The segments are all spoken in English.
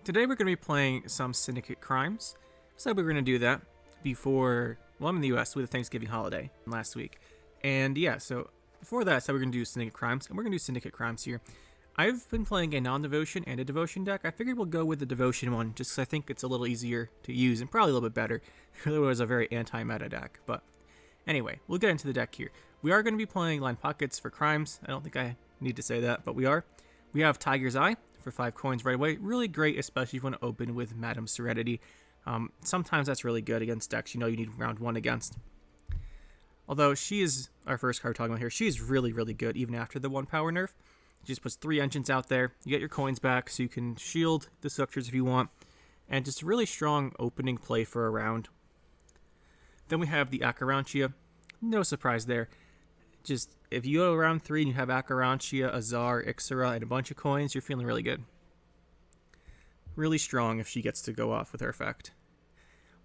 Today we're going to be playing some Syndicate Crimes. So we're going to do that before, well, I'm in the US with the Thanksgiving holiday last week. And yeah, so before that, so we're going to do Syndicate Crimes, and we're going to do Syndicate Crimes here. I've been playing a non-devotion and a devotion deck. I figured we'll go with the devotion one just because I think it's a little easier to use and probably a little bit better. It was a very anti-meta deck, but anyway, we'll get into the deck here. We are going to be playing Line Pockets for Crimes. I don't think I need to say that, but we are. We have Tiger's Eye for 5 coins right away. Really great, especially if you want to open with Madam Serenity. Sometimes that's really good against decks you know you need round 1 against. Although she is our first card talking about here. She is really, really good even after the 1 power nerf. She just puts 3 engines out there. You get your coins back so you can shield the structures if you want. And just a really strong opening play for a round. Then we have the Akarantia. No surprise there. Just if you go around 3 and you have Akarantia, Azar, Ixora, and a bunch of coins, you're feeling really good. Really strong if she gets to go off with her effect.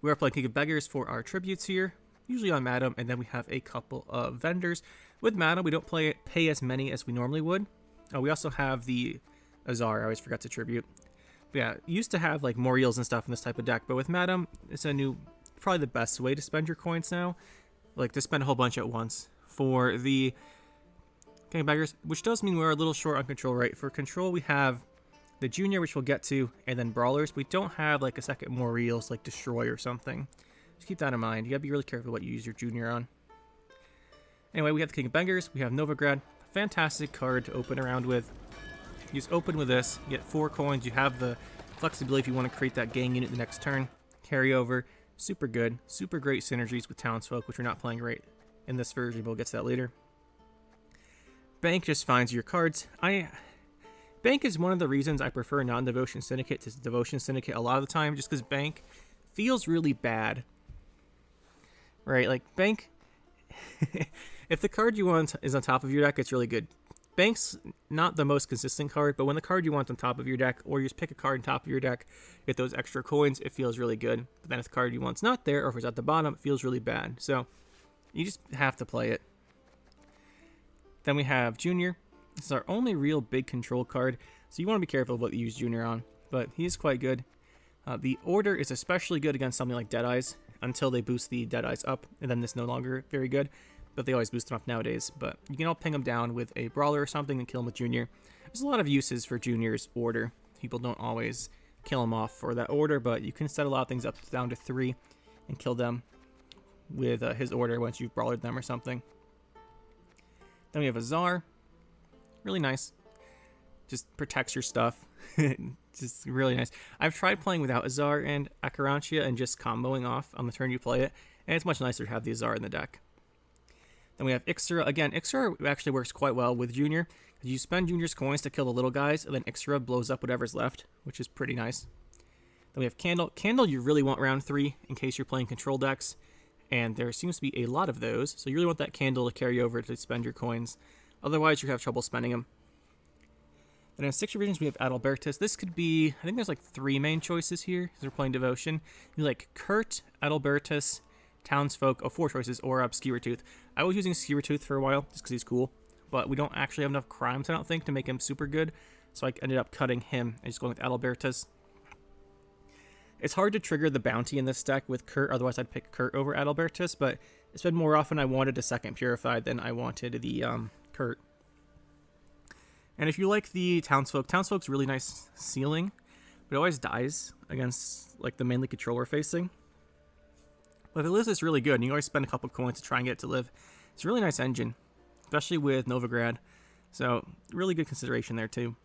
We are playing King of Beggars for our tributes here, usually on Madam, and then we have a couple of vendors. With Madam, we don't pay as many as we normally would. We also have the Azar, I always forgot to tribute. But yeah, used to have like more eels and stuff in this type of deck, but with Madam, it's a new, probably the best way to spend your coins now. Like to spend a whole bunch at once. For the King of Beggars, which does mean we're a little short on control, right? For control, we have the Junior, which we'll get to, and then Brawlers. We don't have like a second more eels, like Destroy or something. Just keep that in mind. You gotta be really careful what you use your Junior on. Anyway, we have the King of Beggars. We have Novigrad. Fantastic card to open around with. You just open with this. You get 4 coins. You have the flexibility if you want to create that gang unit the next turn. Carry over. Super good. Super great synergies with Townsfolk, which we're not playing right in this version. We'll get to that later. Bank just finds your cards. Bank is one of the reasons I prefer non-devotion syndicate to devotion syndicate a lot of the time, just because bank feels really bad. Right, like bank, if the card you want is on top of your deck, it's really good. Bank's not the most consistent card, but when the card you want on top of your deck, or you just pick a card on top of your deck, get those extra coins, it feels really good. But then if the card you want's not there, or if it's at the bottom, it feels really bad. So you just have to play it. Then we have Junior. This is our only real big control card, so you want to be careful of what you use Junior on, but he's quite good. The Order is especially good against something like Deadeyes, until they boost the Deadeyes up, and then this no longer very good, but they always boost them up nowadays. But you can all ping them down with a Brawler or something and kill them with Junior. There's a lot of uses for Junior's Order. People don't always kill him off for that Order, but you can set a lot of things up down to 3 and kill them with his Order once you've Brawlered them or something. Then we have Azar. Really nice. Just protects your stuff. Just really nice. I've tried playing without Azar and Akarantia and just comboing off on the turn you play it, and it's much nicer to have the Azar in the deck. Then we have Ixora. Again, Ixora actually works quite well with Junior. You spend Junior's coins to kill the little guys, and then Ixora blows up whatever's left, which is pretty nice. Then we have Candle. Candle you really want round 3 in case you're playing control decks, and there seems to be a lot of those, so you really want that Candle to carry over to spend your coins. Otherwise, you have trouble spending them. And in 6 revisions, we have Adalbertus. This could be, I think there's like 3 main choices here, because we're playing Devotion. You like Kurt, Adalbertus, Townsfolk, 4 choices, or Skewertooth. I was using Skewertooth for a while, just because he's cool, but we don't actually have enough crimes, I don't think, to make him super good, so I ended up cutting him and just going with Adalbertus. It's hard to trigger the bounty in this deck with Kurt, otherwise I'd pick Kurt over Adalbertus, but it's been more often I wanted a second Purified than I wanted the Kurt. And if you like the Townsfolk, Townsfolk's really nice sealing, but it always dies against like the mainly controller facing. But if it lives, it's really good, and you always spend a couple coins to try and get it to live. It's a really nice engine, especially with Novigrad, so really good consideration there too.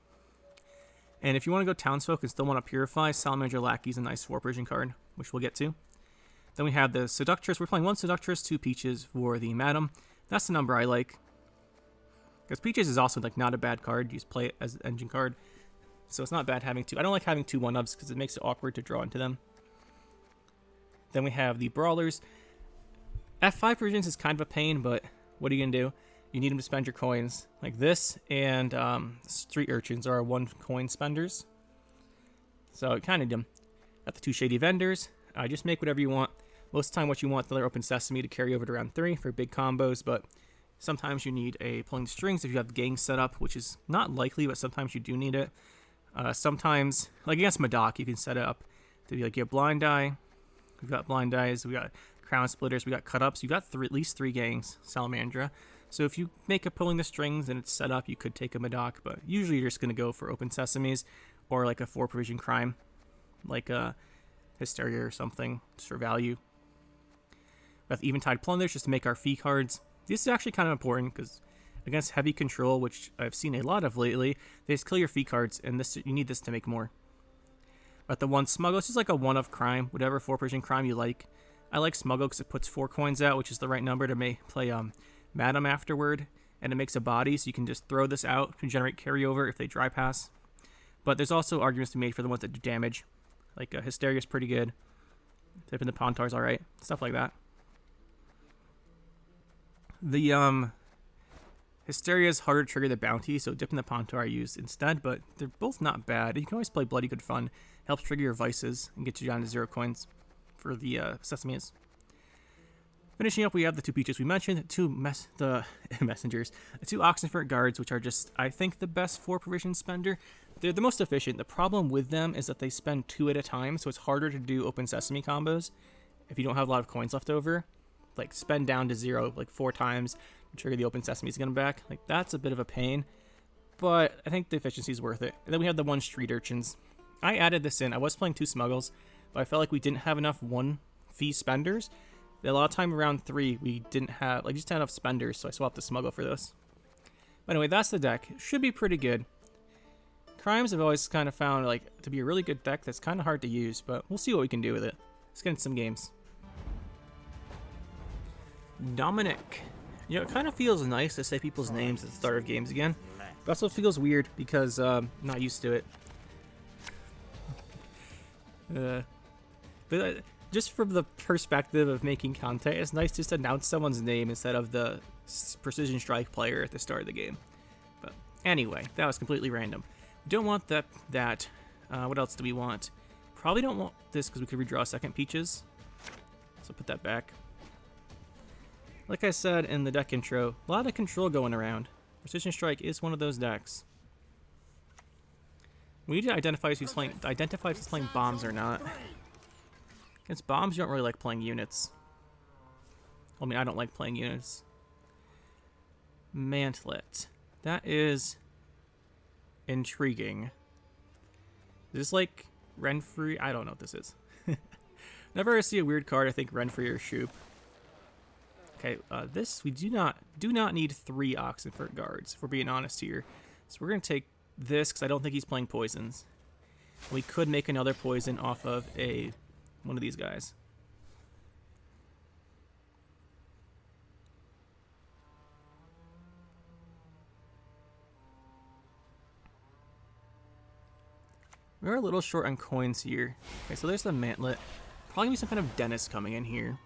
And if you want to go Townsfolk and still want to Purify, Salamander Lackey's a nice 4 Persian card, which we'll get to. Then we have the Seductress. We're playing 1 Seductress, 2 Peaches for the Madam. That's the number I like. Because Peaches is also like not a bad card. You just play it as an engine card. So it's not bad having 2. I don't like having 2 1-ups because it makes it awkward to draw into them. Then we have the Brawlers. F5 versions is kind of a pain, but what are you going to do? You need them to spend your coins. Like this and Street Urchins are 1 coin spenders. So kind of them. Got the 2 Shady Vendors. Just make whatever you want. Most of the time what you want is another Open Sesame to carry over to round 3 for big combos, but sometimes you need a Pulling the Strings if you have the gang set up, which is not likely, but sometimes you do need it. Sometimes, like against Madoc, you can set it up to be like you have Blind Eye. We've got Blind Eyes. We got Crown Splitters. We got Cut Ups. You got at least 3 gangs. Salamandra. So if you make a Pulling the Strings and it's set up, you could take a Madoc, but usually you're just gonna go for Open Sesames or like a 4 provision crime, like a Hysteria or something, just for value. With Eventide Plunders just to make our fee cards. This is actually kind of important because against heavy control, which I've seen a lot of lately, they just kill your fee cards, and this you need this to make more. But the 1 Smuggle, this is like a 1 of crime, whatever 4 provision crime you like. I like Smuggle because it puts 4 coins out, which is the right number to play Madam afterward, and it makes a body, so you can just throw this out to generate carryover if they dry pass. But there's also arguments to be made for the ones that do damage, like Hysteria is pretty good, Tipping the Pontar's alright, stuff like that. The Hysteria is harder to trigger the bounty, so Dipping the Pontar I use instead, but they're both not bad. You can always play Bloody Good Fun, helps trigger your vices and get you down to 0 coins for the Sesames. Finishing up, we have the 2 Peaches we mentioned, the Messengers, the 2 Oxenfurt Guards, which are just, I think, the best 4 provision spender. They're the most efficient. The problem with them is that they spend 2 at a time, so it's harder to do Open Sesame combos if you don't have a lot of coins left over. Like, spend down to 0, like 4 times, to trigger the Open Sesames again back. Like, that's a bit of a pain, but I think the efficiency is worth it. And then we have the 1 Street Urchins. I added this in. I was playing 2 Smuggles, but I felt like we didn't have enough 1 fee spenders. A lot of time around 3, we didn't have, like, just had enough spenders, so I swapped the Smuggle for this. But anyway, that's the deck. It should be pretty good. Crimes I've always kind of found, like, to be a really good deck that's kind of hard to use, but we'll see what we can do with it. Let's get into some games. Dominic. You know, it kind of feels nice to say people's names at the start of games again, but also feels weird because I'm not used to it. But just from the perspective of making content, it's nice just to announce someone's name instead of the Precision Strike player at the start of the game. But anyway, that was completely random. We don't want that. What else do we want? Probably don't want this because we could redraw 2nd Peaches. So put that back. Like I said in the deck intro, a lot of control going around. Precision Strike is one of those decks. We need to identify if he's playing bombs or not. Against bombs, you don't really like playing units. I mean, I don't like playing units. Mantlet. That is intriguing. Is this like Renfree? I don't know what this is. Whenever I see a weird card, I think Renfree or Shoop. Okay, this, we do not need 3 Oxenfurt Guards, if we're being honest here. So we're going to take this, because I don't think he's playing poisons. We could make another poison off of one of these guys. We're a little short on coins here. Okay, so there's the Mantlet. Probably gonna be some kind of dentist coming in here.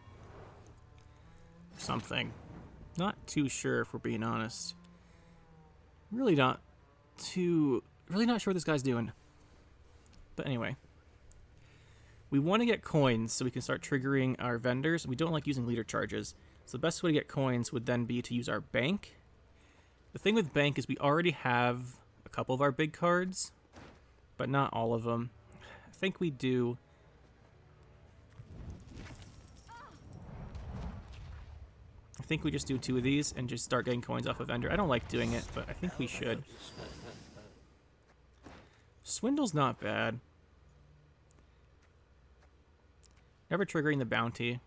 Something. Not too sure if we're being honest. Really not sure what this guy's doing. But anyway. We want to get coins so we can start triggering our vendors. We don't like using leader charges. So the best way to get coins would then be to use our bank. The thing with bank is we already have a couple of our big cards, but not all of them. I think we do. I think we just do 2 of these and just start getting coins off of vendor. I don't like doing it, but I think we should. Swindle's not bad. Never triggering the bounty.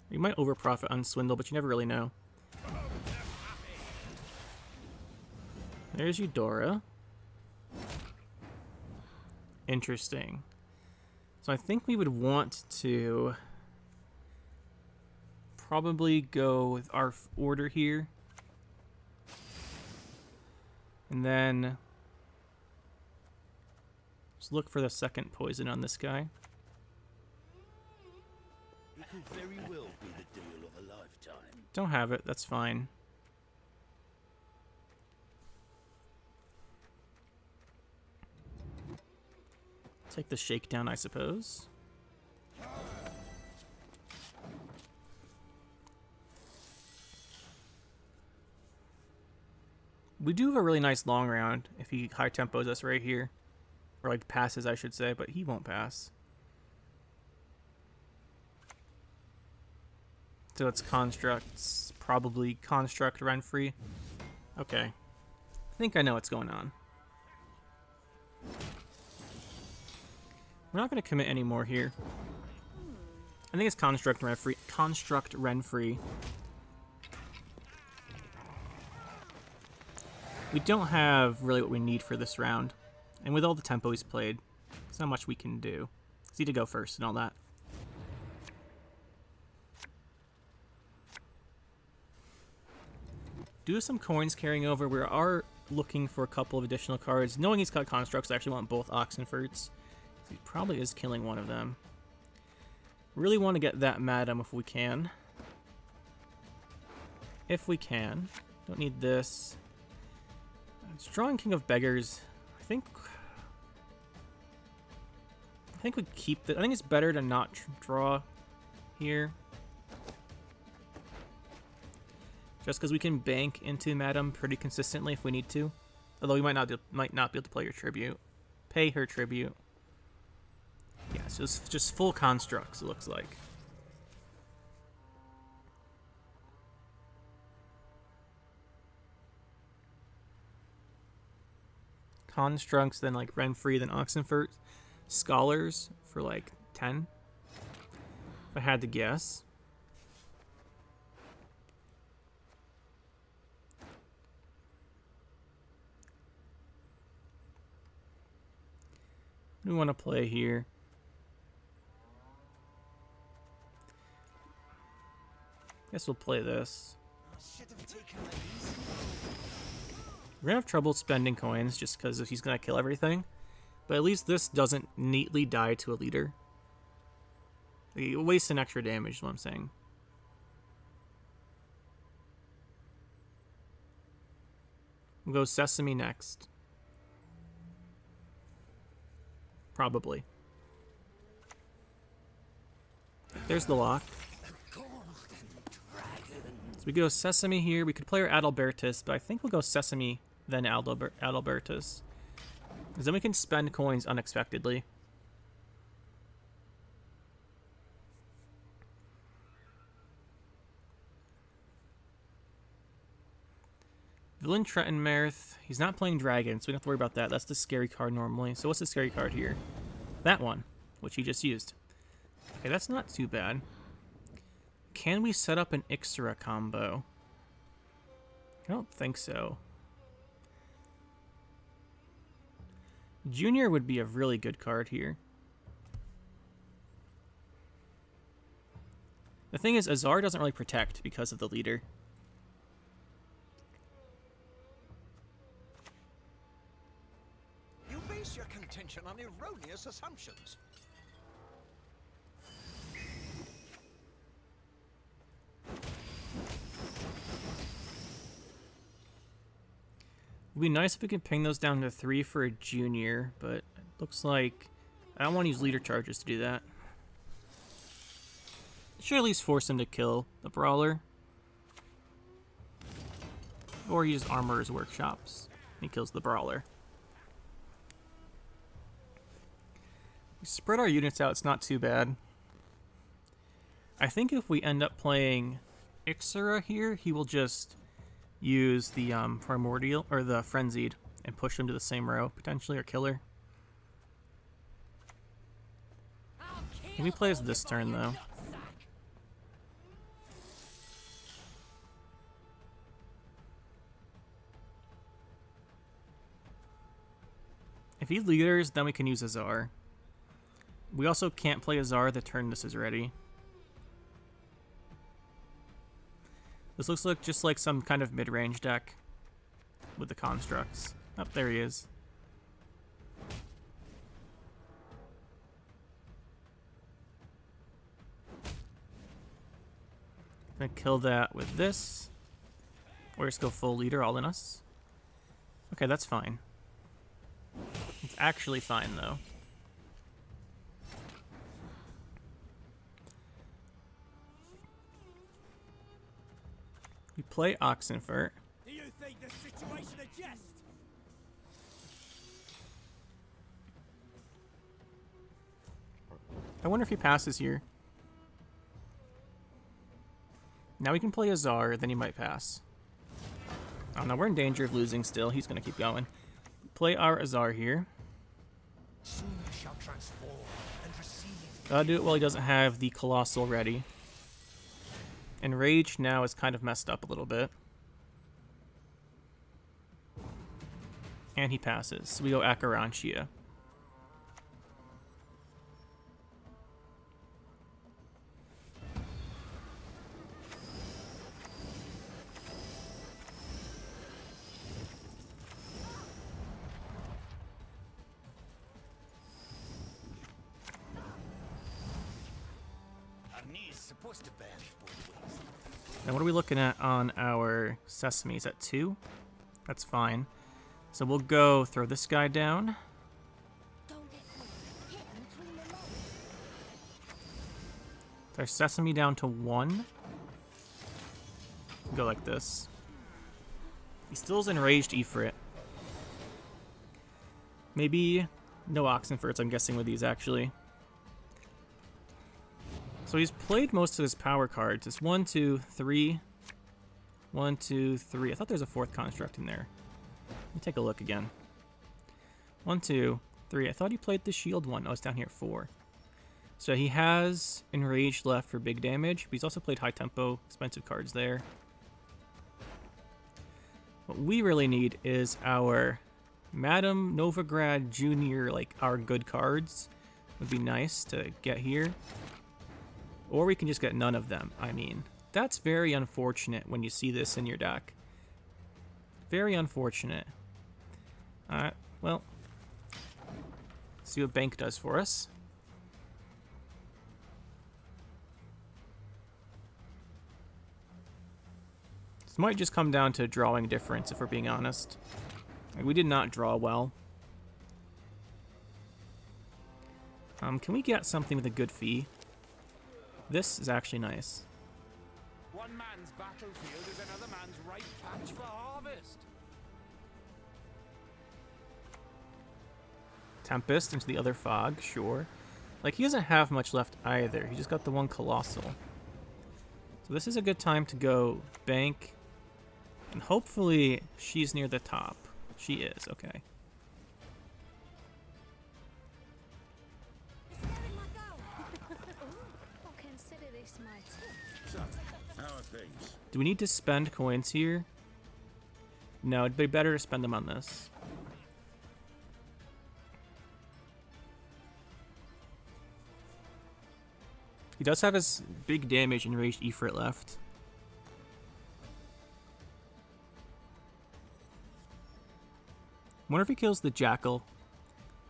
You might overprofit on Swindle, but you never really know. There's Eudora. Interesting. So I think we would want to probably go with our order here. And then just look for the 2nd poison on this guy. It could very well be the deal of a lifetime. Don't have it, that's fine. Take the shakedown, I suppose. We do have a really nice long round if he high tempos us right here. Or like passes, I should say, but he won't pass. So it's constructs, probably construct Renfree. Okay. I think I know what's going on. We're not going to commit anymore here. I think it's construct Renfree. Construct Renfree. We don't have really what we need for this round. And with all the tempo he's played, there's not much we can do. It's need to go first and all that. Do have some coins carrying over. We are looking for a couple of additional cards. Knowing he's got constructs, I actually want both Oxenfurts. He probably is killing one of them. Really want to get that Madam if we can. If we can. Don't need this. It's drawing King of Beggars. I think we keep the. I think it's better to not draw here. Just because we can bank into Madam pretty consistently if we need to. Although we might not be able to play her tribute. Pay her tribute. Yeah, so it's just full constructs, it looks like. Constructs, then like Renfree, then Oxenfurt. Scholars for like 10. If I had to guess. What do we want to play here? Guess we'll play this. We're gonna have trouble spending coins just because he's gonna kill everything. But at least this doesn't neatly die to a leader. It wastes an extra damage, is what I'm saying. We'll go Sesame next. Probably. There's the lock. So we go Sesame here. We could play our Adalbertus, but I think we'll go Sesame, then Adalbertus. Because then we can spend coins unexpectedly. Villain Trettenmerth. He's not playing Dragon, so we don't have to worry about that. That's the scary card normally. So what's the scary card here? That one, which he just used. Okay, that's not too bad. Can we set up an Ixora combo? I don't think so. Junior would be a really good card here. The thing is, Azar doesn't really protect because of the leader. You base your contention on erroneous assumptions. It'd be nice if we could ping those down to 3 for a Junior, but it looks like I don't want to use leader charges to do that. Should at least force him to kill the Brawler. Or he just armors workshops and he kills the Brawler. We spread our units out, it's not too bad. I think if we end up playing Ixora here, he will just use the Primordial, or the Frenzied, and push him to the same row, potentially, or Killer. Can we play as this turn, though? If he leaders, then we can use Azar. We also can't play Azar the turn this is ready. This looks like just like some kind of mid-range deck with the constructs. Oh, there he is. Gonna kill that with this. Or just go full leader all in us. Okay, that's fine. It's actually fine though. We play Oxenfurt. Do you think the situation a jest? I wonder if he passes here. Now we can play Azar, then he might pass. Oh no, we're in danger of losing still. He's going to keep going. Play our Azar here. Soon you shall transform and receive. Gotta do it while he doesn't have the Colossal ready. Enraged now is kind of messed up a little bit. And he passes. So we go Akarantia. Supposed to bear both ways. Now what are we looking at on our Sesame? Is that 2? That's fine. So we'll go throw this guy down. Don't get caught. Hit him between the legs. Our Sesame down to 1. Go like this. He still has enraged Ifrit. Maybe no Oxenfurts, I'm guessing, with these actually. So he's played most of his power cards. It's 1, 2, 3. 1, 2, 3. I thought there's a 4th construct in there. Let me take a look again. 1, 2, 3. I thought he played the shield one. Oh, it's down here at 4. So he has enraged left for big damage, but he's also played high tempo, expensive cards there. What we really need is our Madame Novigrad Jr., like our good cards. Would be nice to get here. Or we can just get none of them. I mean, that's very unfortunate when you see this in your deck. Very unfortunate. Alright, well, see what Bank does for us. This might just come down to drawing difference, if we're being honest. Like, we did not draw well. Can we get something with a good fee? This is actually nice. One man's battlefield is another man's ripe patch for harvest. Tempest into the other fog, sure. Like, he doesn't have much left either. He just got the one Colossal. So this is a good time to go Bank. And hopefully she's near the top. She is, okay. Do we need to spend coins here? No, it'd be better to spend them on this. He does have his big damage enraged Ifrit left. Wonder if he kills the Jackal,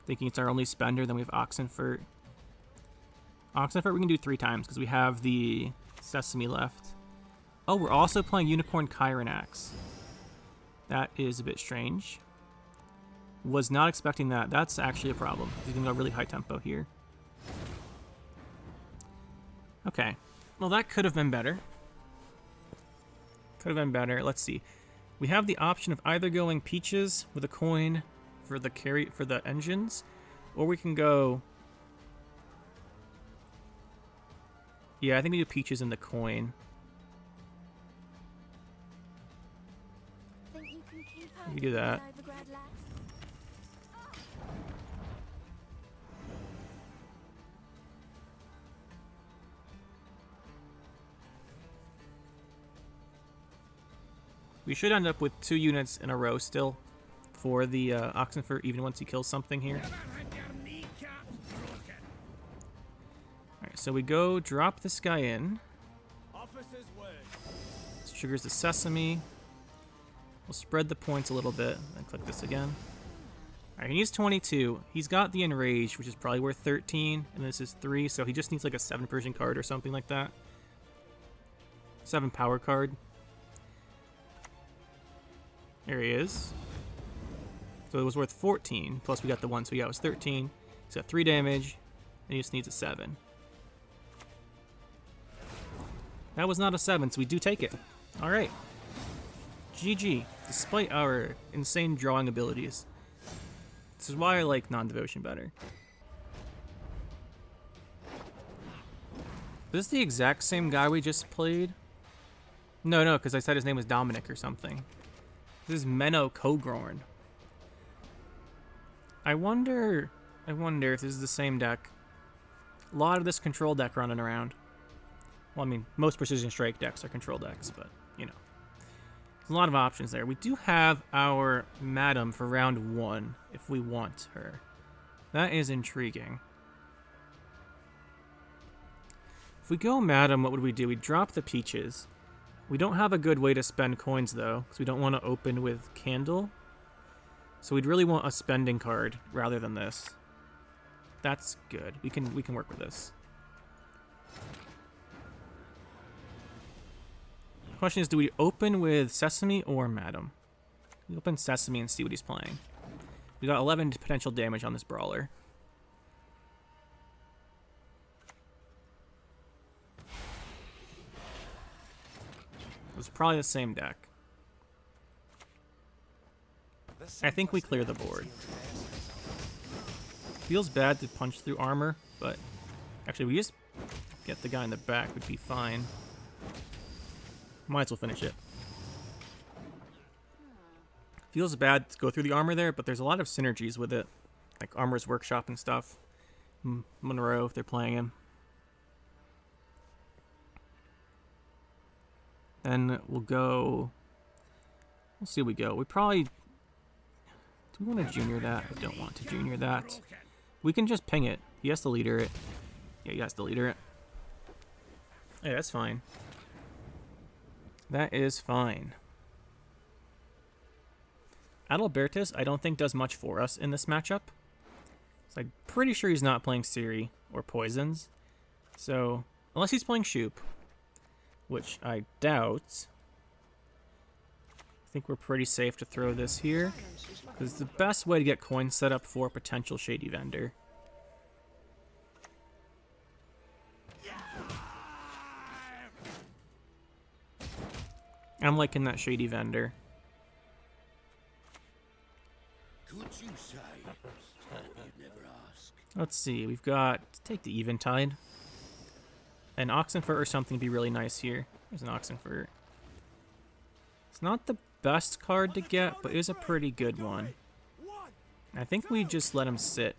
thinking it's our only spender. Then we have Oxenfurt. Oxenfurt we can do 3 times because we have the Sesame left. Oh, we're also playing Unicorn Kyrenax. That is a bit strange. Was not expecting that. That's actually a problem. He's going to go really high tempo here. Okay. Well, that could have been better. Could have been better. Let's see. We have the option of either going Peaches with a coin for the engines, or we can go... Yeah, I think we do Peaches in the coin. We do that. We should end up with 2 units in a row still for the Oxenfurt, even once he kills something here. Alright, so we go drop this guy in. This triggers the Sesame. We'll spread the points a little bit and click this again. Alright, he needs 22. He's got the Enraged, which is probably worth 13, and this is 3, so he just needs like a 7 Persian card or something like that. 7 power card. There he is. So it was worth 14, plus we got the 1, so yeah, it was 13. He's got 3 damage, and he just needs a 7. That was not a 7, so we do take it. Alright. GG, despite our insane drawing abilities. This is why I like non-devotion better. Is this the exact same guy we just played? No, because I said his name was Dominic or something. This is Menno Kogrorn. I wonder if this is the same deck. A lot of this control deck running around. Well, I mean, most Precision Strike decks are control decks, but, you know. There's a lot of options there. We do have our Madam for round 1, if we want her. That is intriguing. If we go Madam, what would we do? We'd drop the Peaches. We don't have a good way to spend coins, though, because we don't want to open with Candle. So we'd really want a spending card rather than this. That's good. We can work with this. The question is, do we open with Sesame or Madam? We open Sesame and see what he's playing. We got 11 potential damage on this Brawler. It's probably the same deck. I think we clear the board. Feels bad to punch through armor, but actually we just get the guy in the back would be fine. Might as well finish it. Feels bad to go through the armor there, but there's a lot of synergies with it. Like Armor's Workshop and stuff. Monroe, if they're playing him. Then we'll go... We'll see what we go. We probably... Do we want to junior that? I don't want to junior that. We can just ping it. He has to leader it. Yeah, he has to leader it. Hey, that's fine. That is fine. Adalbertus, I don't think does much for us in this matchup. So I'm pretty sure he's not playing Siri or Poisons. So, unless he's playing Shoop, which I doubt, I think we're pretty safe to throw this here, because it's the best way to get coins set up for a potential Shady Vendor. I'm liking that Shady Vendor. Could you say? You'd never ask. Let's see, we've got, let's take the Eventide. An Oxenfurt or something would be really nice here. There's an Oxenfurt. It's not the best card to get, but is a pretty good one. I think we just let him sit.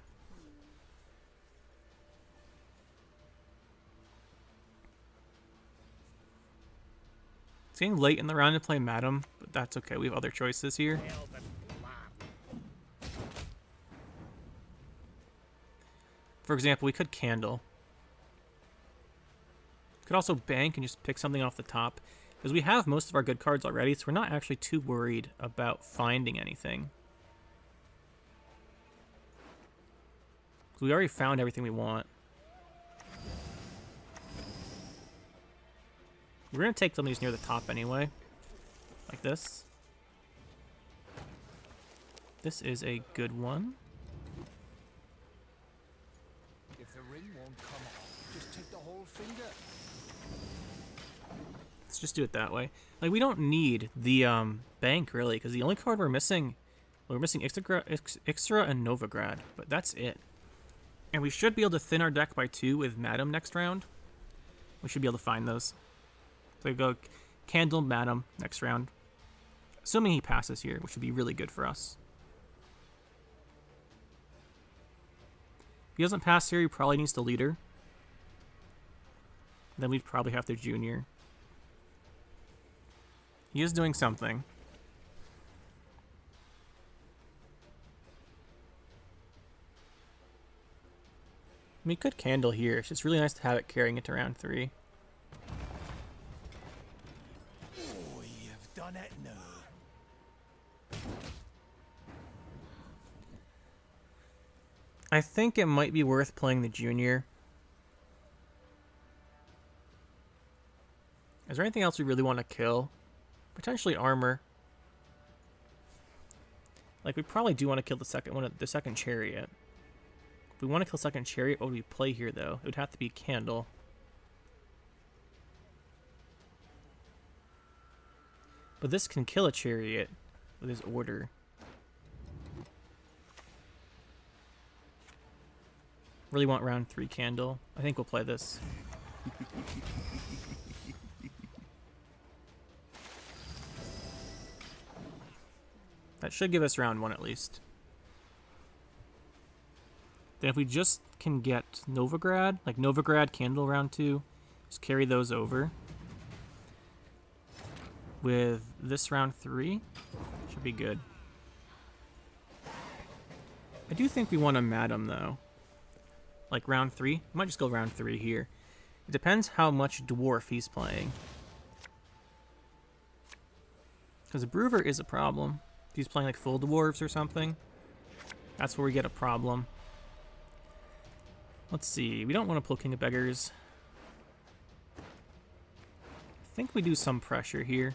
It's getting late in the round to play Madam, but that's okay. We have other choices here. For example, we could Candle. Could also bank and just pick something off the top, because we have most of our good cards already, so we're not actually too worried about finding anything. We already found everything we want. We're going to take something that's near the top anyway, like this. This is a good one. If the ring won't come off, just take the whole finger. Let's just do it that way. Like, we don't need the bank, really, because the only card we're missing Ixtra and Novigrad, but that's it. And we should be able to thin our deck by 2 with Madam next round. We should be able to find those. So we go Candle, Madam next round. Assuming he passes here, which would be really good for us. If he doesn't pass here, he probably needs to leader. Then we'd probably have to junior. He is doing something. We could Candle here. It's just really nice to have it carrying it to round 3. Oh, you've done it now. I think it might be worth playing the junior. Is there anything else we really want to kill? Potentially armor. Like, we probably do want to kill the second one, the second chariot. If we want to kill second chariot, what would we play here though? It would have to be Candle. But this can kill a chariot with his order. Really want round 3 candle. I think we'll play this. That should give us round 1 at least. Then if we just can get Novigrad, like Novigrad candle round 2, just carry those over. With this round 3, should be good. I do think we want to Madam though. Like round 3, we might just go round 3 here. It depends how much Dwarf he's playing. Because Brewer is a problem. If he's playing like full Dwarves or something, that's where we get a problem. Let's see, we don't want to pull King of Beggars. I think we do some pressure here.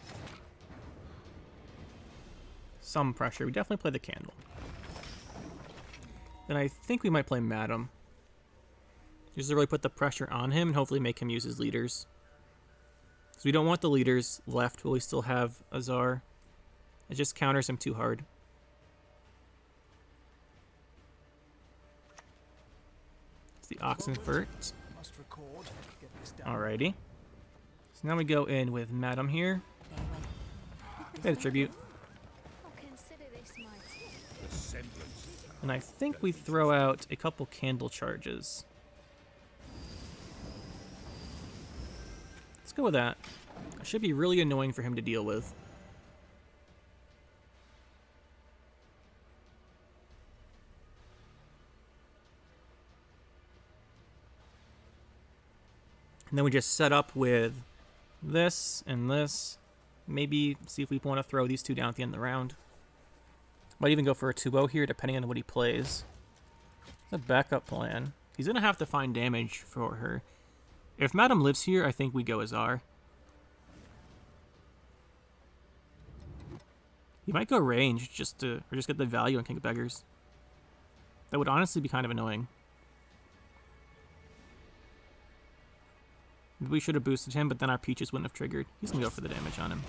Some pressure. We definitely play the candle. Then I think we might play Madam. Just to really put the pressure on him and hopefully make him use his leaders. So we don't want the leaders left while we still have Azar. It just counters him too hard. It's the Oxenfurt. Alrighty. So now we go in with Madam here. Pay the tribute. And I think we throw out a couple candle charges. Let's go with that. It should be really annoying for him to deal with. And then we just set up with this and this. Maybe see if we want to throw these two down at the end of the round. Might even go for a 2-0 here, depending on what he plays. The backup plan. He's going to have to find damage for her. If Madam lives here, I think we go Azar. He might go range just to, or just get the value on King of Beggars. That would honestly be kind of annoying. Maybe we should have boosted him, but then our peaches wouldn't have triggered. He's going to go for the damage on him.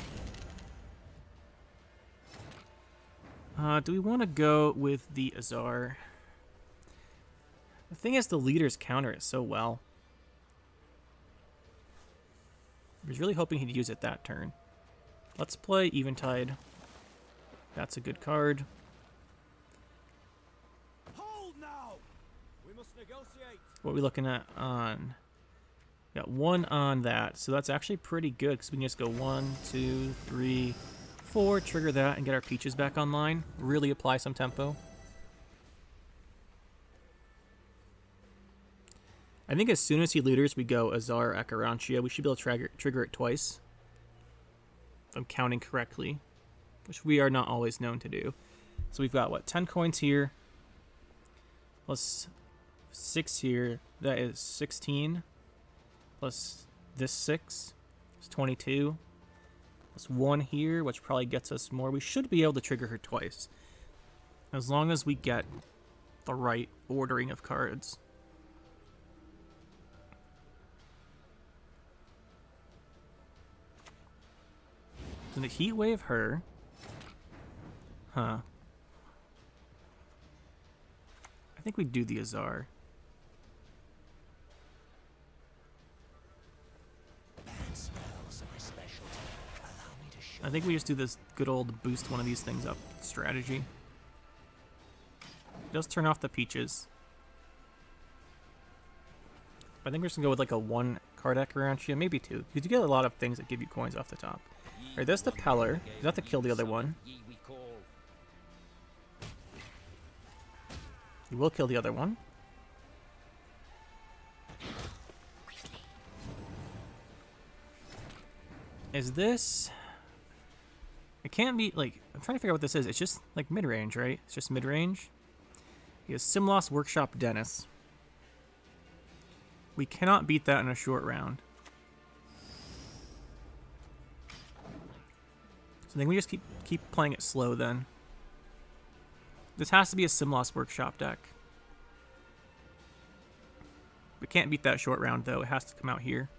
Do we want to go with the Azar? The thing is, the leaders counter it so well. I was really hoping he'd use it that turn. Let's play Eventide. That's a good card. Hold now. We must negotiate. What are we looking at on? Got 1 on that, so that's actually pretty good because we can just go 1, 2, 3, 4, trigger that, and get our peaches back online. Really apply some tempo. I think as soon as he leaders, we go Azar Akarantia. We should be able to trigger it twice. If I'm counting correctly, which we are not always known to do. So we've got, what, 10 coins here, plus 6 here. That is 16, plus this 6 is 22. Plus 1 here, which probably gets us more. We should be able to trigger her twice. As long as we get the right ordering of cards. So the Heat Wave her. Huh. I think we do the Azar. I think we just do this good old boost one of these things up strategy. Just turn off the peaches. I think we're just gonna go with like a 1 card Akarantia, maybe 2. Because you get a lot of things that give you coins off the top. Alright, there's the Peller. You have to kill the other one. You will kill the other one. Is this... It can't be, like... I'm trying to figure out what this is. It's just, like, mid-range, right? It's just mid-range. He has Simlas, Workshop, Dennis. We cannot beat that in a short round. So I think we just keep playing it slow, then. This has to be a Simlas Workshop deck. We can't beat that short round, though. It has to come out here.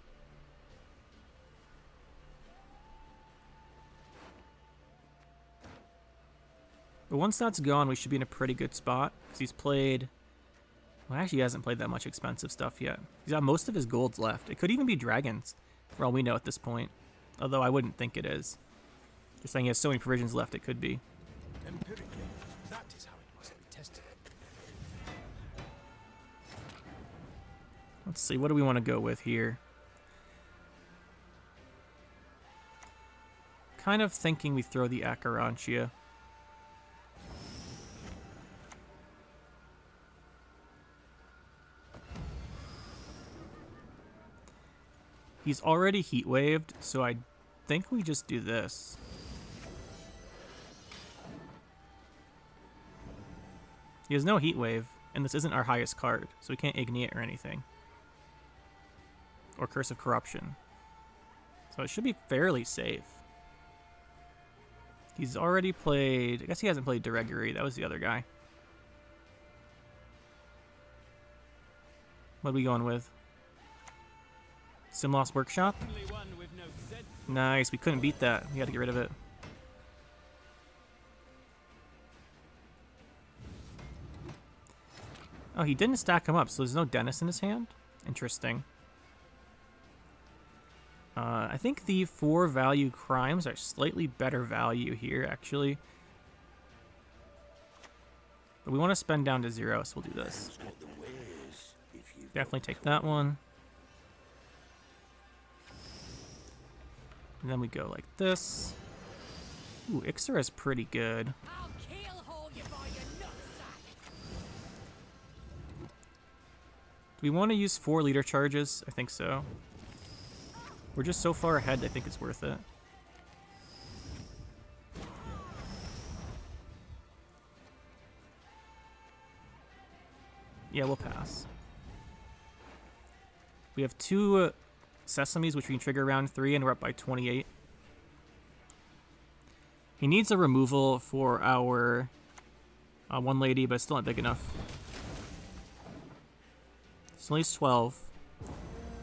But once that's gone, we should be in a pretty good spot. Because he's played... Well, actually, he hasn't played that much expensive stuff yet. He's got most of his golds left. It could even be dragons, for all we know at this point. Although I wouldn't think it is. Just saying he has so many provisions left, it could be. Empirically, that is how it must be tested. Let's see, what do we want to go with here? Kind of thinking we throw the Akarantia. He's already heat waved, so I think we just do this. He has no heat wave, and this isn't our highest card, so we can't Ignite or anything. Or Curse of Corruption. So it should be fairly safe. He's already played... I guess he hasn't played Dereguri. That was the other guy. What are we going with? Simlas Workshop? Nice, we couldn't beat that. We had to get rid of it. Oh, he didn't stack him up, so there's no Dennis in his hand? Interesting. I think the 4 value crimes are slightly better value here, actually. But we want to spend down to 0, so we'll do this. Definitely take that one. And then we go like this. Ooh, Ixera is pretty good. I'll keelhaul you by your nutsack. Do we want to use 4 leader charges? I think so. We're just so far ahead, I think it's worth it. Yeah, we'll pass. We have 2 Sesames, which we can trigger round 3, and we're up by 28. He needs a removal for our one lady, but it's still not big enough. It's only 12.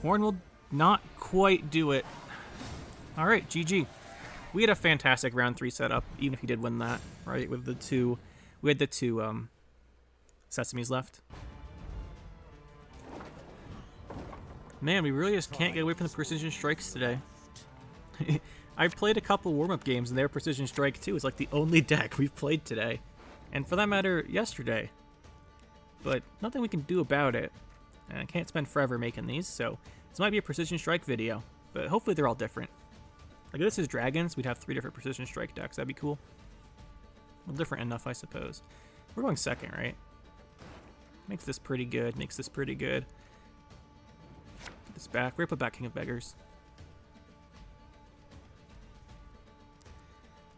Horn will not quite do it. Alright, GG. We had a fantastic round 3 setup, even if he did win that, right? With the 2... We had the 2 Sesames left. Man, we really just can't get away from the precision strikes today. I've played a couple warm-up games and they're precision strike too. It's like the only deck we've played today. And for that matter, yesterday. But nothing we can do about it. And I can't spend forever making these, so this might be a precision strike video. But hopefully they're all different. Like if this is dragons, we'd have 3 different precision strike decks. That'd be cool. Well, different enough, I suppose. We're going second, right? Makes this pretty good. Makes this pretty good. Put this back. We're gonna put back King of Beggars.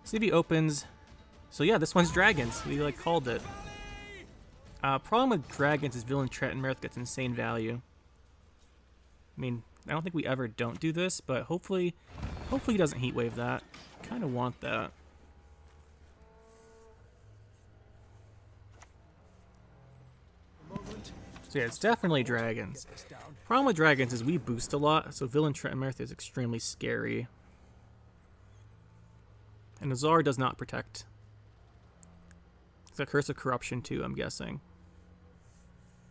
See if he opens. So yeah, this one's dragons. We like called it. Problem with dragons is Villain Trettenmirth gets insane value. I mean, I don't think we ever don't do this, but hopefully he doesn't heat wave that. Kind of want that. So yeah, it's definitely dragons. Problem with dragons is we boost a lot, so Villain Trettenmirth is extremely scary. And Azar does not protect. It's a Curse of Corruption too, I'm guessing.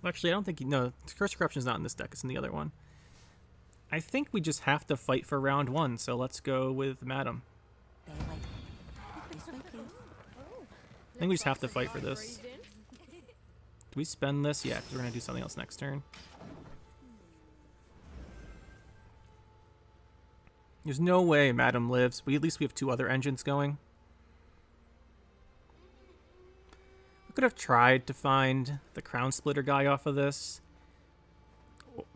Well, actually, I don't think... No, Curse of Corruption is not in this deck. It's in the other one. I think we just have to fight for round 1, so let's go with Madam. I think we just have to fight for this. Do we spend this? Yeah, because we're going to do something else next turn. There's no way Madam lives, but at least we have 2 other engines going. We could have tried to find the Crown Splitter guy off of this.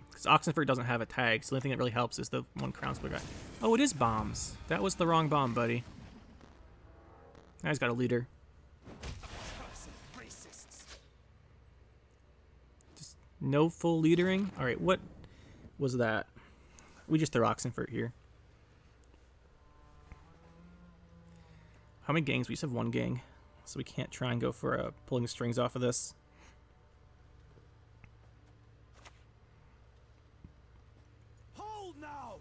Because Oxenford doesn't have a tag, so the only thing that really helps is the one Crown Splitter guy. Oh, it is bombs. That was the wrong bomb, buddy. Now he's got a leader. Just no full leadering? Alright, what was that? We just throw Oxenford here. How many gangs? We just have 1 gang, so we can't try and go for pulling strings off of this. Hold now.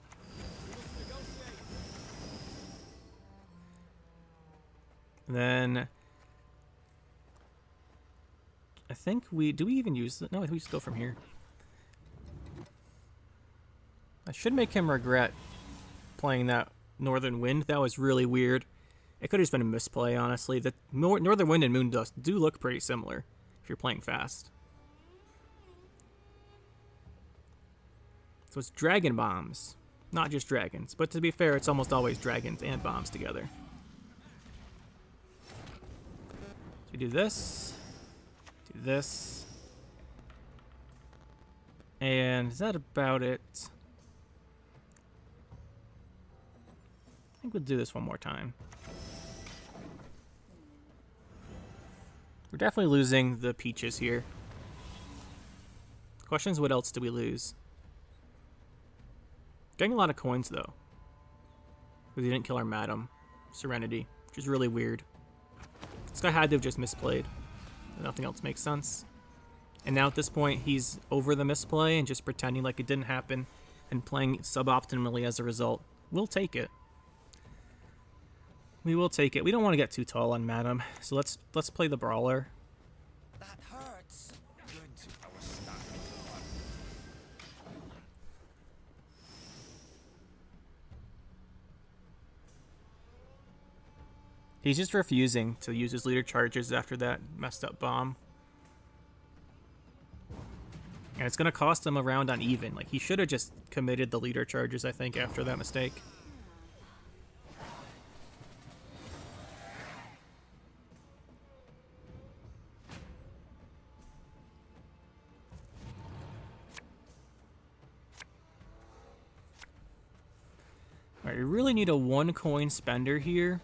And then I think we... Do we even use it? No, we just go from here. I should make him regret playing that Northern Wind. That was really weird. It could have just been a misplay, honestly. The Northern Wind and Moondust do look pretty similar if you're playing fast. So it's dragon bombs, not just dragons. But to be fair, it's almost always dragons and bombs together. So we do this, and is that about it? I think we'll do this one more time. We're definitely losing the peaches here. Question is, what else do we lose? Getting a lot of coins, though. Because he didn't kill our Madam Serenity, which is really weird. This guy had to have just misplayed. Nothing else makes sense. And now at this point, he's over the misplay and just pretending like it didn't happen and playing suboptimally as a result. We'll take it. We will take it. We don't want to get too tall on Madam, so let's play the Brawler. That hurts. Gwent, our star. He's just refusing to use his leader charges after that messed up bomb. And it's going to cost him a round on even. Like, he should have just committed the leader charges, I think, after that mistake. Alright, you really need a 1 coin spender here.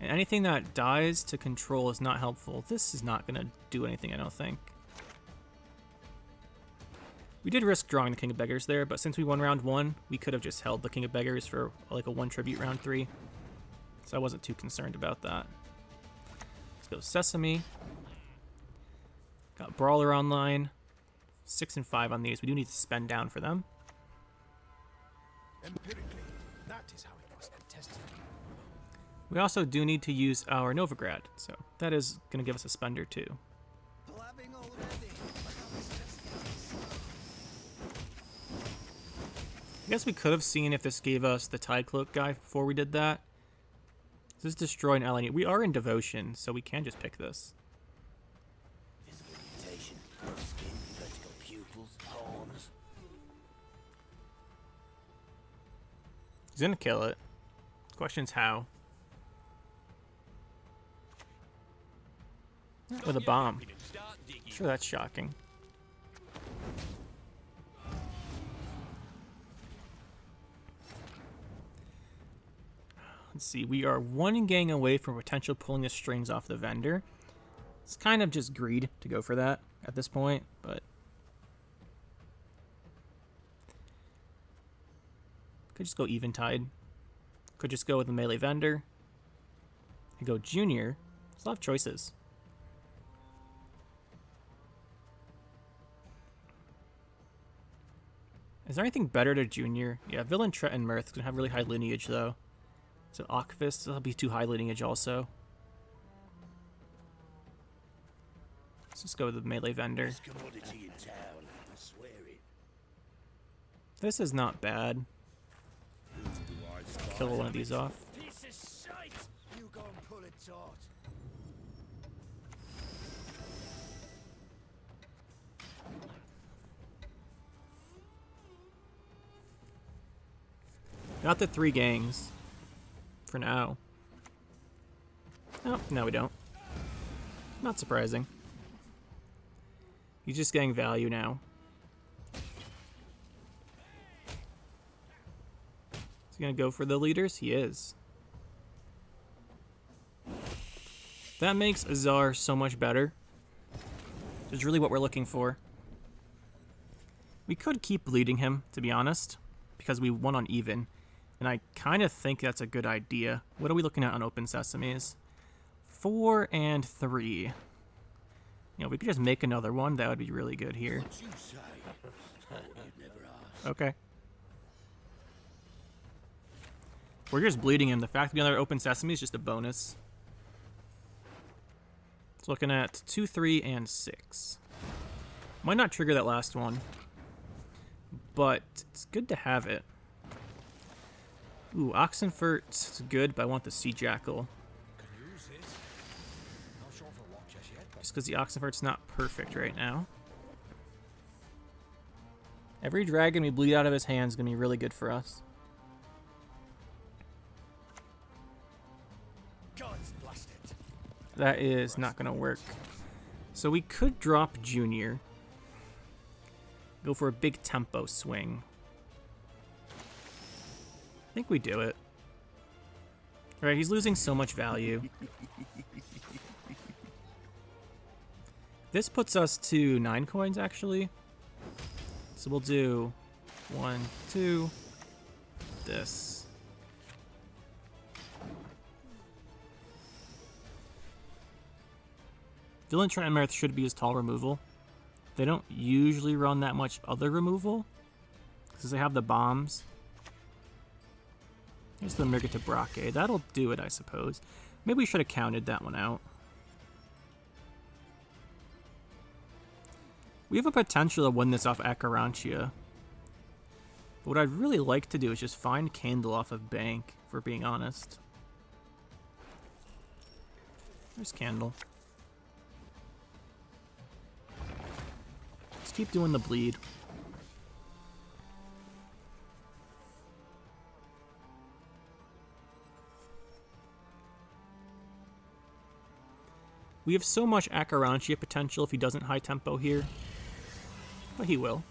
And anything that dies to control is not helpful. This is not going to do anything, I don't think. We did risk drawing the King of Beggars there, but since we won round 1, we could have just held the King of Beggars for like a 1 tribute round 3. So I wasn't too concerned about that. Let's go Sesame. Got Brawler online. 6 and 5 on these. We do need to spend down for them. Empirically, that is how it must be tested. We also do need to use our Novigrad, so that is going to give us a spender too. Blabbing already. I guess we could have seen if this gave us the Tide Cloak guy before we did that. This is destroy an ally. We are in Devotion, so we can just pick this. Physical mutation, skin, vertical pupils, horns. He's gonna kill it. Question's how. With a bomb. Sure, that's shocking. Let's see, we are 1 gang away from potential pulling the strings off the vendor. It's kind of just greed to go for that at this point, but could just go Eventide. Could just go with the melee vendor. Could go Junior. There's a lot of choices. Is there anything better to Junior? Yeah, Villain, Tret, and Mirth gonna have really high lineage though. So Akvist, that'll be too high lineage also. Let's just go with the melee vendor. Best commodity in town, I swear it. This is not bad. Who do I spy? Kill one of these off. Piece of shite. You go and pull it taut. Got the 3 gangs. For now. Oh, no we don't. Not surprising. He's just getting value now. Is he gonna go for the leaders? He is. That makes Azar so much better. It's really what we're looking for. We could keep leading him, to be honest, because we won on even. And I kind of think that's a good idea. What are we looking at on Open Sesames? 4 and 3. You know, we could just make another one. That would be really good here. What you say? Thought you'd never ask. Okay. We're just bleeding him. The fact that we have another Open Sesame is just a bonus. It's looking at 2, 3, and 6. Might not trigger that last one, but it's good to have it. Ooh, Oxenfurt's good, but I want the Sea Jackal. Can use this. Not sure for what just yet, but Just because the Oxenfurt's not perfect right now. Every dragon we bleed out of his hand is going to be really good for us. God's blast it. That is not going to work. So we could drop Junior. Go for a big tempo swing. I think we do it. Alright, he's losing so much value. This puts us to 9 coins, actually. So we'll do 1, 2, this. Villain Trimarth should be his tall removal. They don't usually run that much other removal, because they have the bombs. Here's the Mirgata Brake. That'll do it, I suppose. Maybe we should have counted that one out. We have a potential to win this off Akarantia. But what I'd really like to do is just find Candle off of Bank, if we're being honest. There's Candle. Just keep doing the bleed. We have so much Akarantia potential if he doesn't high tempo here. But he will.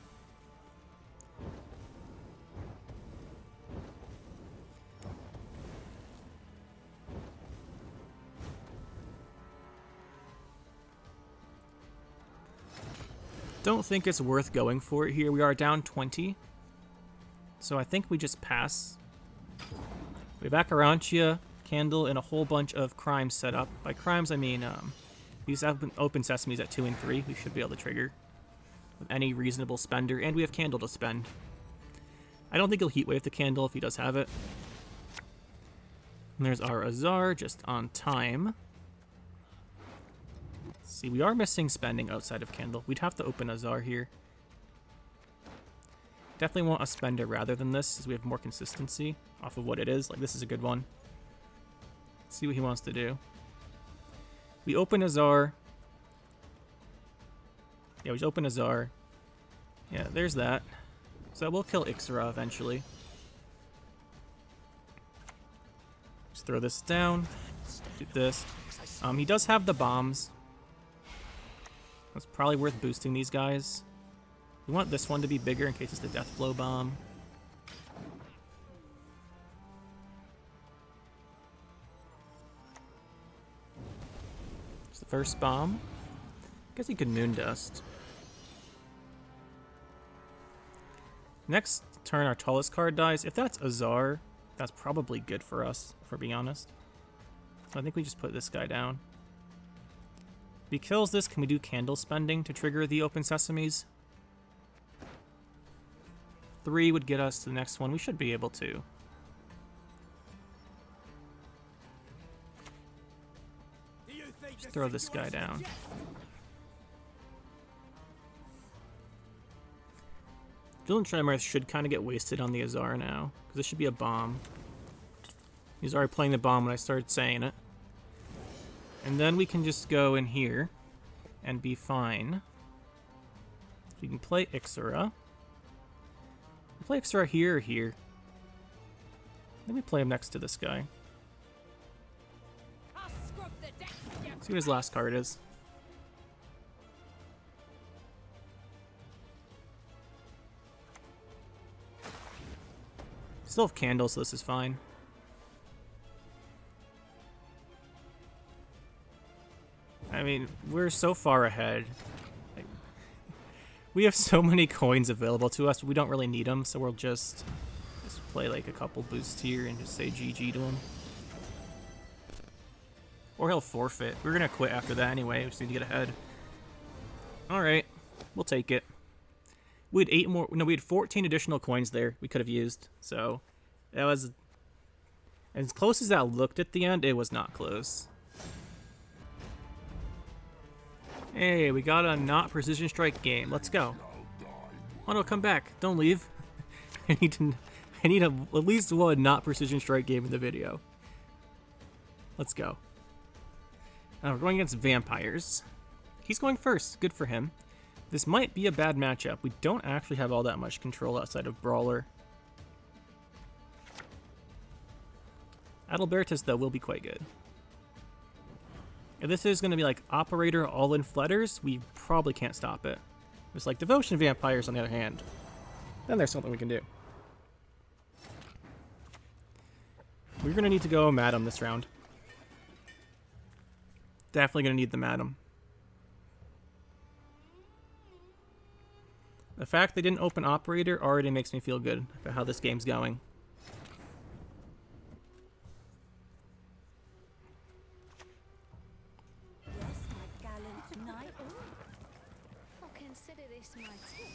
Don't think it's worth going for it here. We are down 20. So I think we just pass. We have Akarantia, Candle, and a whole bunch of crimes set up. By crimes, I mean these open sesames at 2 and 3. We should be able to trigger with any reasonable spender, and we have Candle to spend. I don't think he'll Heatwave the Candle if he does have it. And there's our Azar, just on time. Let's see, we are missing spending outside of Candle. We'd have to open Azar here. Definitely want a spender rather than this, as we have more consistency off of what it is. Like, this is a good one. Let's see what he wants to do. We open Azar. Yeah, we just open Azar. Yeah, there's that. So we'll kill Ixra eventually. Just throw this down. Do this. He does have the bombs. It's probably worth boosting these guys. We want this one to be bigger in case it's the Death Blow bomb. It's the first bomb. Guess he could Moondust. Next turn, our tallest card dies. If that's Azar, that's probably good for us, if we're being honest. So I think we just put this guy down. If he kills this, can we do Candle spending to trigger the Open Sesames? 3 would get us to the next one. We should be able to. Just throw this guy down. Villain Trimarth should kind of get wasted on the Azar now, because this should be a bomb. He's already playing the bomb when I started saying it. And then we can just go in here and be fine. We can play Ixra. We play Ixra here or here. Let me play him next to this guy. See what his last card is. Still have Candle, so this is fine. I mean, we're so far ahead. Like, we have so many coins available to us, but we don't really need them, so we'll just play like a couple boosts here and just say GG to him. Or he'll forfeit. We're gonna quit after that anyway, we just need to get ahead. Alright, we'll take it. We had 8 more, no, we had 14 additional coins there we could have used, so that was as close as that looked at the end. It was not close. Hey, we got a not precision strike game. Let's go. Oh no, come back. Don't leave. I need at least one not precision strike game in the video. Let's go. We're going against vampires. He's going first. Good for him. This might be a bad matchup. We don't actually have all that much control outside of Brawler. Adalbertus, though, will be quite good. If this is going to be like Operator all-in Flutters, we probably can't stop it. It's like Devotion Vampires, on the other hand. Then there's something we can do. We're going to need to go Madam this round. Definitely going to need the Madam. The fact they didn't open Operator already makes me feel good about how this game's going. Yes, my gallant knight. I'll consider this my tip.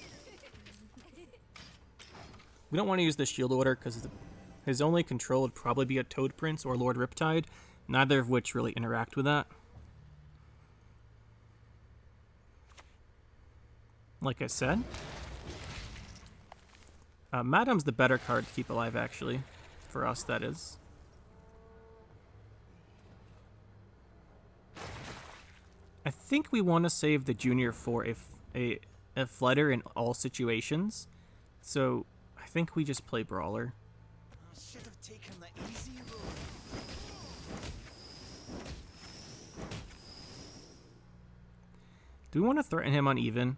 We don't want to use the shield order because his only control would probably be a Toad Prince or Lord Riptide, neither of which really interact with that. Like I said, Madam's the better card to keep alive, actually. For us, that is. I think we want to save the Junior for a Flutter in all situations. So I think we just play Brawler. I should have taken the easy road. Do we want to threaten him on even?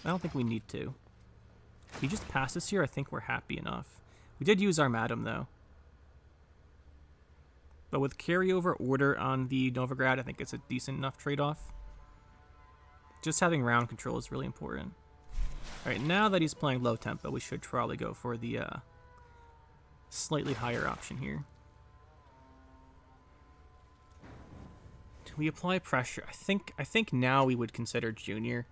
I don't think we need to. If he just passes here, I think we're happy enough. We did use our Madam, though. But with carryover order on the Novigrad, I think it's a decent enough trade-off. Just having round control is really important. Alright, now that he's playing low tempo, we should probably go for the slightly higher option here. Do we apply pressure? I think now we would consider Junior.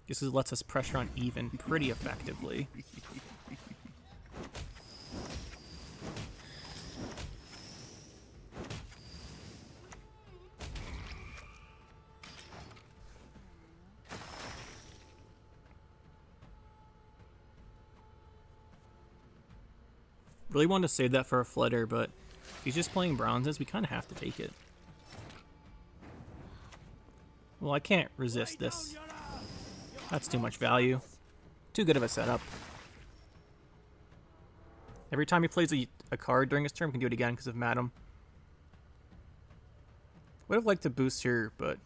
This lets us pressure on even pretty effectively. Really wanted to save that for a Flutter, but if he's just playing bronzes, we kind of have to take it. Well, I can't resist this. That's too much value. Too good of a setup. Every time he plays a card during his turn, we can do it again because of Madam. Would have liked to boost her, but...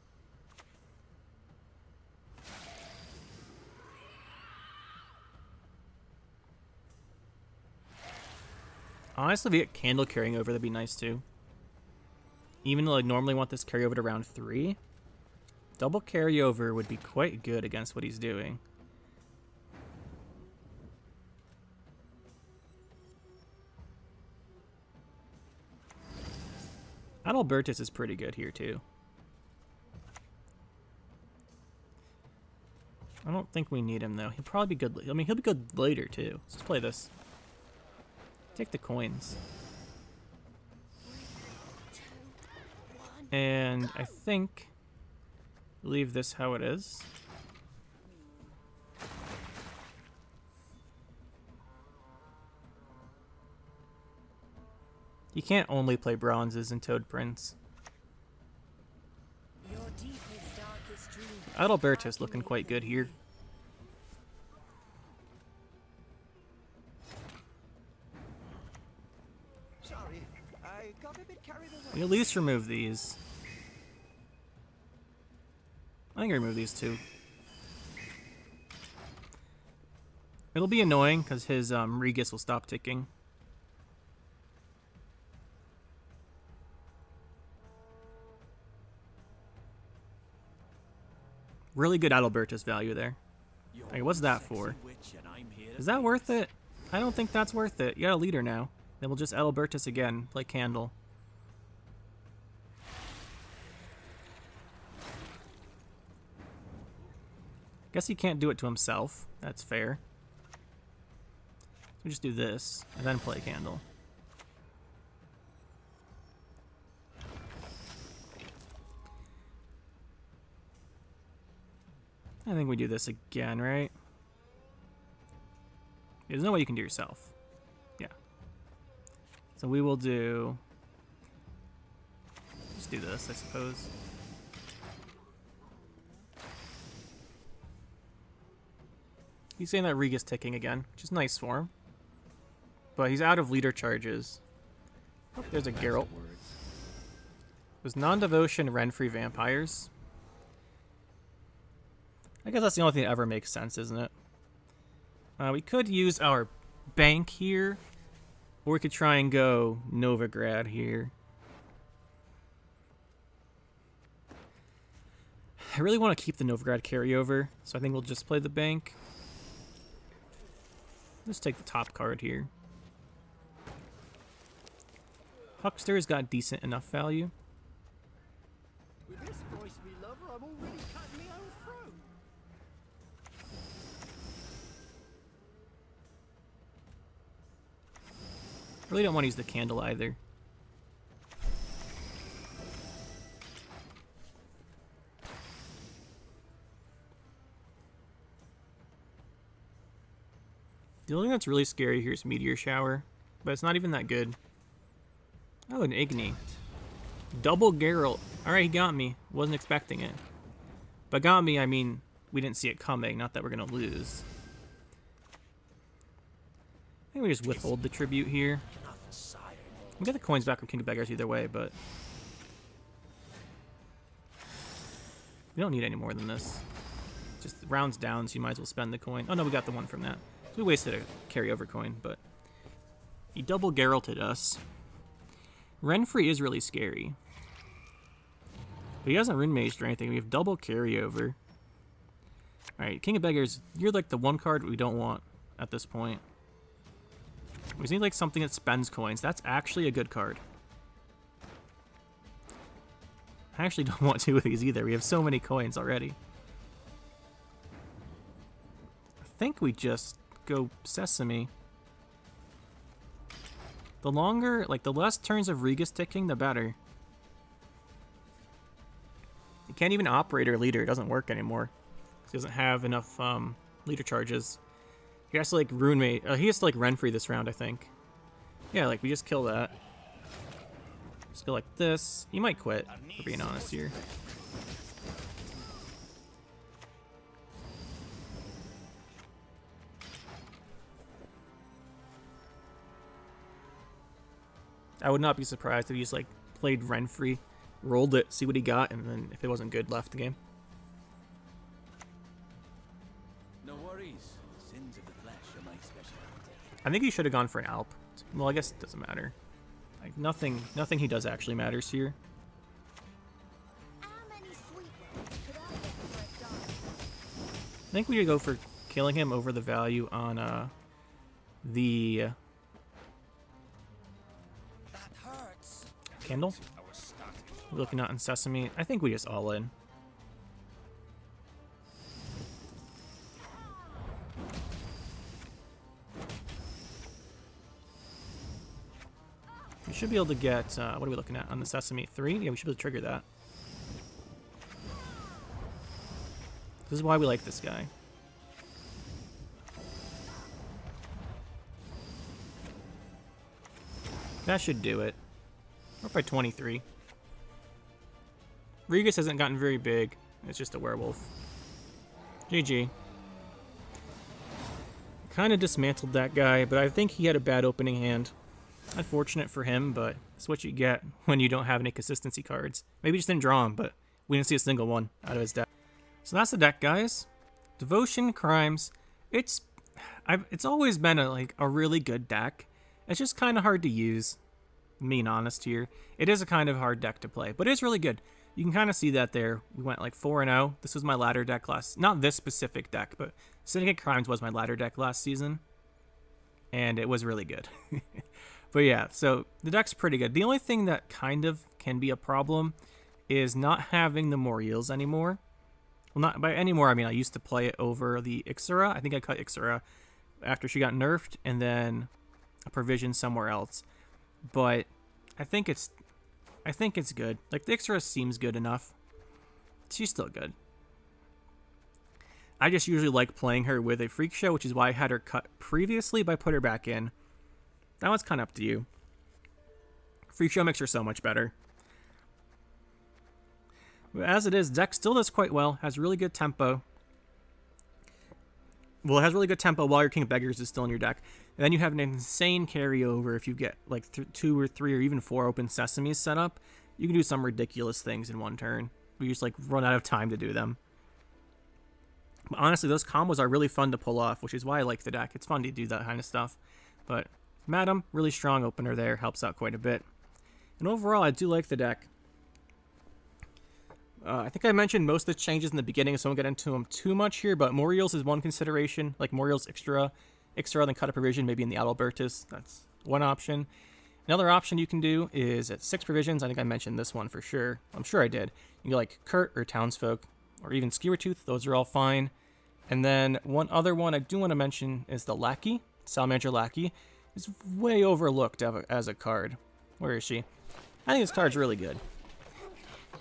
Honestly, if we get Candle carrying over, that'd be nice too. Even though I normally want this carryover to round 3, double carryover would be quite good against what he's doing. Adalbertus is pretty good here too. I don't think we need him though. He'll probably be good. I mean, he'll be good later too. Let's play this. Take the coins. And I think leave this how it is. You can't only play bronzes in Toad Prince. Your deepest, darkest dreams. Adalbertus looking quite good here. Sorry, I got a bit carried away. We at least remove these. I think I remove these two. It'll be annoying because his Regis will stop ticking. Really good Adalbertus value there. Okay, what's that for? Is that worth it? I don't think that's worth it. You got a leader now. Then we'll just Adalbertus again, play Candle. Guess he can't do it to himself. That's fair. We just do this, and then play Candle. I think we do this again, right? There's no way you can do yourself. Yeah. So we will do... Just do this, I suppose. He's saying that Riga's ticking again, which is nice for him. But he's out of leader charges. Oh, there's a Geralt. There's non-devotion Renfrey vampires. I guess that's the only thing that ever makes sense, isn't it? We could use our bank here, or we could try and go Novigrad here. I really want to keep the Novigrad carryover, so I think we'll just play the bank. Let's take the top card here. Huckster's got decent enough value. With this voice, me lover, I'm already cutting my own throat. Really don't want to use the candle either. The only thing that's really scary here is Meteor Shower, but it's not even that good. Oh, an Igni. Double Geralt. Alright, he got me. Wasn't expecting it. By got me, I mean we didn't see it coming, not that we're going to lose. I think we just withhold the tribute here. We get the coins back from King of Beggars either way, but... we don't need any more than this. Just rounds down, so you might as well spend the coin. Oh no, we got the one from that. So we wasted a carryover coin, but... he double Geralted us. Renfrey is really scary. But he hasn't rune maged or anything. We have double carryover. Alright, King of Beggars, you're like the one card we don't want at this point. We just need like something that spends coins. That's actually a good card. I actually don't want two of these either. We have so many coins already. I think we just go Sesame. The longer, like the less turns of Riga's ticking, the better. You can't even operate our leader. It doesn't work anymore. He doesn't have enough leader charges. He has to like rune me. He has to like Renfrey this round, I think. Yeah, like we just kill that. Just go like this. He might quit, for being honest here. I would not be surprised if he just like played Renfrey, rolled it, see what he got, and then if it wasn't good, left the game. No worries. Sins of the flesh are my specialty. I think he should have gone for an Alp. Well, I guess it doesn't matter. Like nothing he does actually matters here. How many sweet ones could I get for a dime? I think we could go for killing him over the value on the That hurts. candle. I was starting. We're looking out in Sesame. I think we just all in. We should be able to get, what are we looking at on the Sesame? 3? Yeah, we should be able to trigger that. This is why we like this guy. That should do it. We're up by 23. Rigas hasn't gotten very big. It's just a werewolf. GG. Kind of dismantled that guy, but I think he had a bad opening hand. Unfortunate for him, but it's what you get when you don't have any consistency cards. Maybe he just didn't draw him, but we didn't see a single one out of his deck. So that's the deck, guys. Devotion, Crimes. It's always been a really good deck. It's just kind of hard to use. Being honest here, it is a kind of hard deck to play, but it's really good. You can kind of see that there. We went like 4-0. This was my ladder deck not this specific deck, but Syndicate Crimes was my ladder deck last season, and it was really good. But yeah, so the deck's pretty good. The only thing that kind of can be a problem is not having the Moriels anymore. Well, not by anymore, I mean I used to play it over the Ixora. I think I cut Ixora after she got nerfed, and then a provision somewhere else. But I think it's good. Like the Ixora seems good enough. She's still good. I just usually like playing her with a Freak Show, which is why I had her cut previously, but I put her back in. That one's kind of up to you. Freak Show makes her so much better. But as it is, deck still does quite well. Has really good tempo. Well, it has really good tempo while your King of Beggars is still in your deck. And then you have an insane carryover if you get like 2 or 3 or even 4 open sesames set up. You can do some ridiculous things in one turn. We just like run out of time to do them. But honestly, those combos are really fun to pull off, which is why I like the deck. It's fun to do that kind of stuff. But Madam, really strong opener there, helps out quite a bit. And overall, I do like the deck. I think I mentioned most of the changes in the beginning, so I won't get into them too much here, but Moriels is one consideration, like Moriels extra than Cut a Provision, maybe in the Adalbertus. That's one option. Another option you can do is at 6 provisions. I think I mentioned this one for sure. I'm sure I did. You can go like Kurt or Townsfolk, or even Skewertooth. Those are all fine. And then one other one I do want to mention is the Lackey. Salamander Lackey is way overlooked as a card. Where is she? I think this card's really good.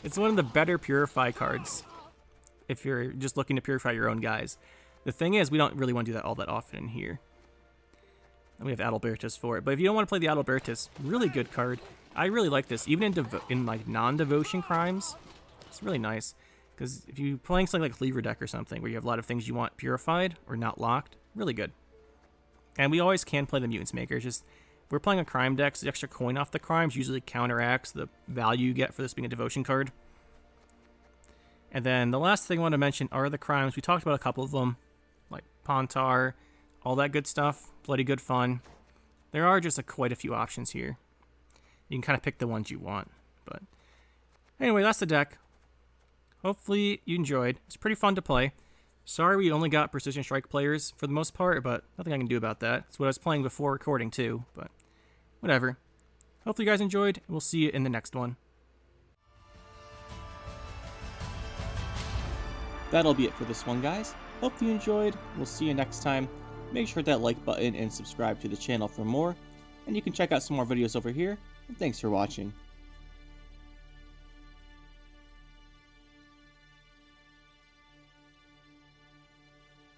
It's one of the better Purify cards if you're just looking to purify your own guys. The thing is, we don't really want to do that all that often in here. And we have Adalbertus for it. But if you don't want to play the Adalbertus, really good card. I really like this. Even in like non-devotion crimes, it's really nice. Because if you're playing something like Cleaver deck or something, where you have a lot of things you want purified or not locked, really good. And we always can play the Mutants Maker. It's just, if we're playing a crime deck, so the extra coin off the crimes usually counteracts the value you get for this being a devotion card. And then the last thing I want to mention are the crimes. We talked about a couple of them, like Pontar, all that good stuff. Bloody good fun. There are just quite a few options here. You can kind of pick the ones you want. But anyway, that's the deck. Hopefully you enjoyed. It's pretty fun to play. Sorry we only got Precision Strike players for the most part, but nothing I can do about that. It's what I was playing before recording too, but whatever. Hopefully you guys enjoyed, and we'll see you in the next one. That'll be it for this one, guys. Hope you enjoyed. We'll see you next time. Make sure to hit that like button and subscribe to the channel for more. And you can check out some more videos over here. And thanks for watching.